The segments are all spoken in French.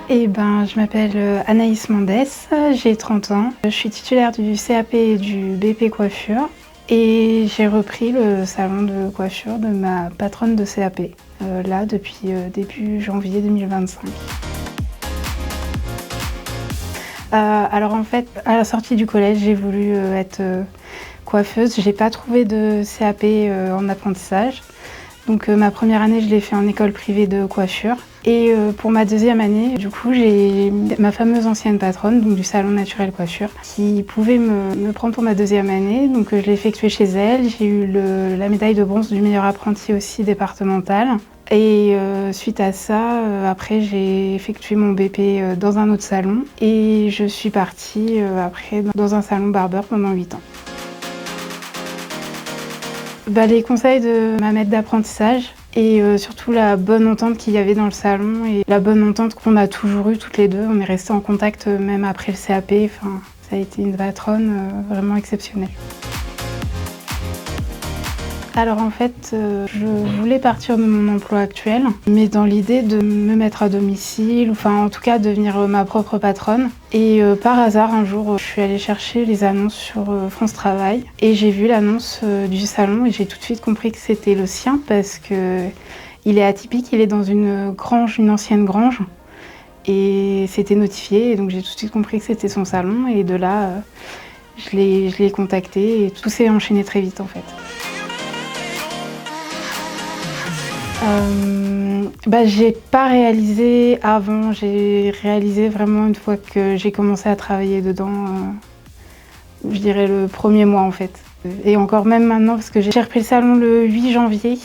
Eh ben, je m'appelle Anaïs Mendès, j'ai 30 ans. Je suis titulaire du CAP et du BP coiffure et j'ai repris le salon de coiffure de ma patronne de CAP, là depuis début janvier 2025. Alors en fait, à la sortie du collège, j'ai voulu être coiffeuse. J'ai pas trouvé de CAP en apprentissage. Donc ma première année, je l'ai fait en école privée de coiffure. Et pour ma deuxième année, du coup, j'ai ma fameuse ancienne patronne, donc du salon naturel coiffure, qui pouvait me prendre pour ma deuxième année. Donc je l'ai effectuée chez elle. J'ai eu la médaille de bronze du meilleur apprenti aussi départemental. Et suite à ça, après j'ai effectué mon BP dans un autre salon. Et je suis partie après dans un salon barbeur pendant 8 ans. Les conseils de ma maître d'apprentissage et surtout la bonne entente qu'il y avait dans le salon et la bonne entente qu'on a toujours eue toutes les deux. On est restés en contact même après le CAP. Enfin, ça a été une patronne vraiment exceptionnelle. Alors en fait, je voulais partir de mon emploi actuel, mais dans l'idée de me mettre à domicile, enfin en tout cas devenir ma propre patronne. Et par hasard, un jour, je suis allée chercher les annonces sur France Travail et j'ai vu l'annonce du salon et j'ai tout de suite compris que c'était le sien parce que il est atypique, il est dans une grange, une ancienne grange. Et c'était notifié, et donc j'ai tout de suite compris que c'était son salon et de là, je l'ai contacté et tout s'est enchaîné très vite en fait. J'ai pas réalisé avant, j'ai réalisé vraiment une fois que j'ai commencé à travailler dedans, je dirais le premier mois en fait. Et encore même maintenant parce que j'ai repris le salon le 8 janvier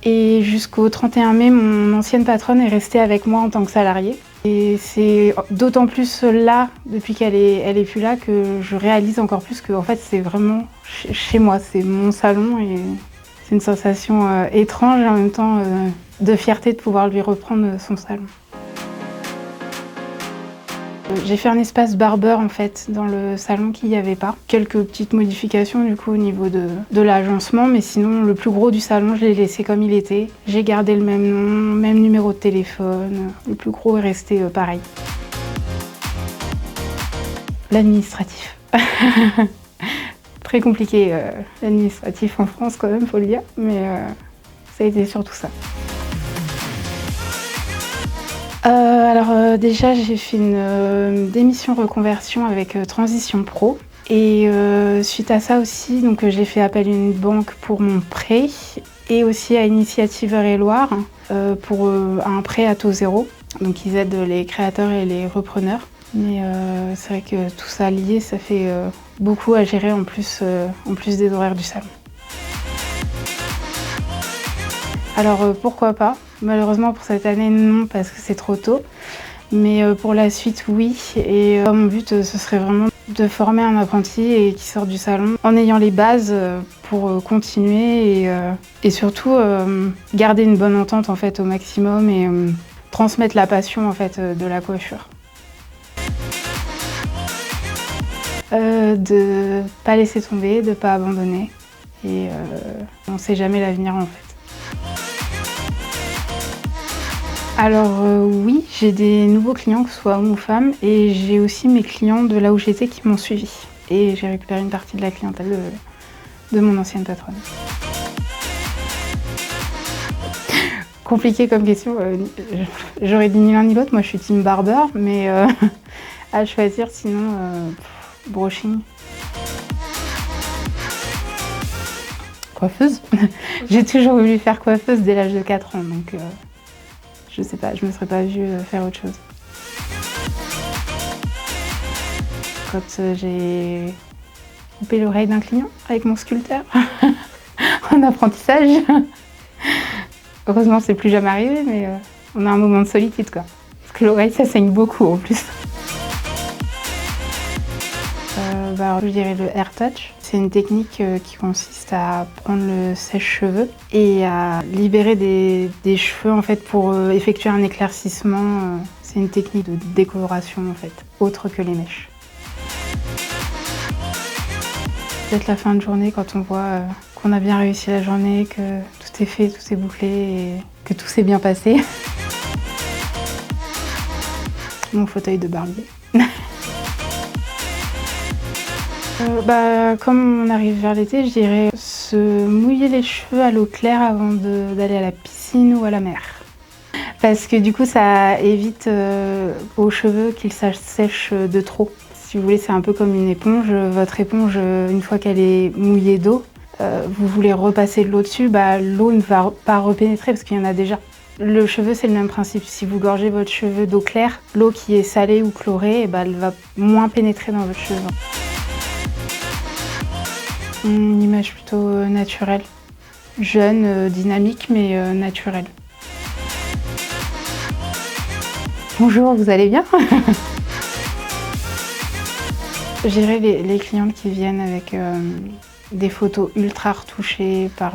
et jusqu'au 31 mai, mon ancienne patronne est restée avec moi en tant que salariée. Et c'est d'autant plus là, depuis qu'elle est plus là, que je réalise encore plus que en fait c'est vraiment chez moi, c'est mon salon et c'est une sensation étrange et en même temps de fierté de pouvoir lui reprendre son salon. J'ai fait un espace barbeur en fait dans le salon qu'il n'y avait pas. Quelques petites modifications du coup au niveau de l'agencement, mais sinon le plus gros du salon je l'ai laissé comme il était. J'ai gardé le même nom, même numéro de téléphone. Le plus gros est resté pareil. L'administratif. Très compliqué l'administratif en France quand même, faut le dire, mais ça a été surtout ça. Déjà j'ai fait une démission reconversion avec Transition Pro et suite à ça aussi donc j'ai fait appel à une banque pour mon prêt et aussi à Initiative Eure-et-Loir pour un prêt à taux zéro. Donc ils aident les créateurs et les repreneurs. Mais c'est vrai que tout ça lié, ça fait beaucoup à gérer en plus des horaires du salon. Alors pourquoi pas? Malheureusement pour cette année non parce que c'est trop tôt. Mais pour la suite oui. Et mon but ce serait vraiment de former un apprenti et qui sort du salon en ayant les bases pour continuer et surtout garder une bonne entente en fait au maximum et transmettre la passion en fait de la coiffure. De pas laisser tomber, de pas abandonner et on sait jamais l'avenir en fait. Alors oui, j'ai des nouveaux clients, que ce soit hommes ou femmes, et j'ai aussi mes clients de là où j'étais qui m'ont suivi. Et j'ai récupéré une partie de la clientèle de mon ancienne patronne. Compliqué comme question, j'aurais dit ni l'un ni l'autre, moi je suis team barber, mais à choisir sinon brushing. Coiffeuse. J'ai toujours voulu faire coiffeuse dès l'âge de 4 ans, donc je sais pas, je me serais pas vue faire autre chose. Quand j'ai coupé l'oreille d'un client avec mon sculpteur en apprentissage. Heureusement, c'est plus jamais arrivé, mais on a un moment de solitude quoi. Parce que l'oreille, ça saigne beaucoup en plus. Je dirais le hair touch. C'est une technique qui consiste à prendre le sèche-cheveux et à libérer des cheveux en fait pour effectuer un éclaircissement. C'est une technique de décoloration en fait, autre que les mèches. Peut-être la fin de journée quand on voit qu'on a bien réussi la journée, que tout est fait, tout est bouclé et que tout s'est bien passé. Mon fauteuil de barbier. Comme on arrive vers l'été, je dirais se mouiller les cheveux à l'eau claire avant d'aller à la piscine ou à la mer. Parce que du coup, ça évite aux cheveux qu'ils sèchent de trop. Si vous voulez, c'est un peu comme une éponge. Votre éponge, une fois qu'elle est mouillée d'eau, vous voulez repasser de l'eau dessus, l'eau ne va pas repénétrer parce qu'il y en a déjà. Le cheveu, c'est le même principe. Si vous gorgez votre cheveu d'eau claire, l'eau qui est salée ou chlorée, elle va moins pénétrer dans votre cheveu. Une image plutôt naturelle. Jeune, dynamique, mais naturelle. Bonjour, vous allez bien? Je dirais les clientes qui viennent avec des photos ultra retouchées par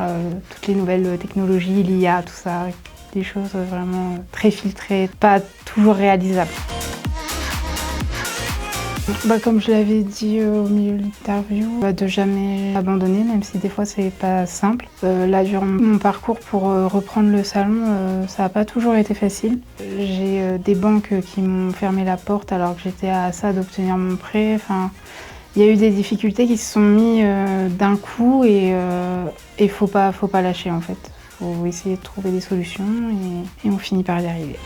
toutes les nouvelles technologies, l'IA, tout ça, des choses vraiment très filtrées, pas toujours réalisables. Comme je l'avais dit au milieu de l'interview, de jamais abandonner, même si des fois c'est pas simple. Là, durant mon parcours pour reprendre le salon, ça n'a pas toujours été facile. J'ai des banques qui m'ont fermé la porte alors que j'étais à ça d'obtenir mon prêt. Enfin, il y a eu des difficultés qui se sont mises d'un coup et faut pas lâcher en fait. Faut essayer de trouver des solutions et on finit par y arriver.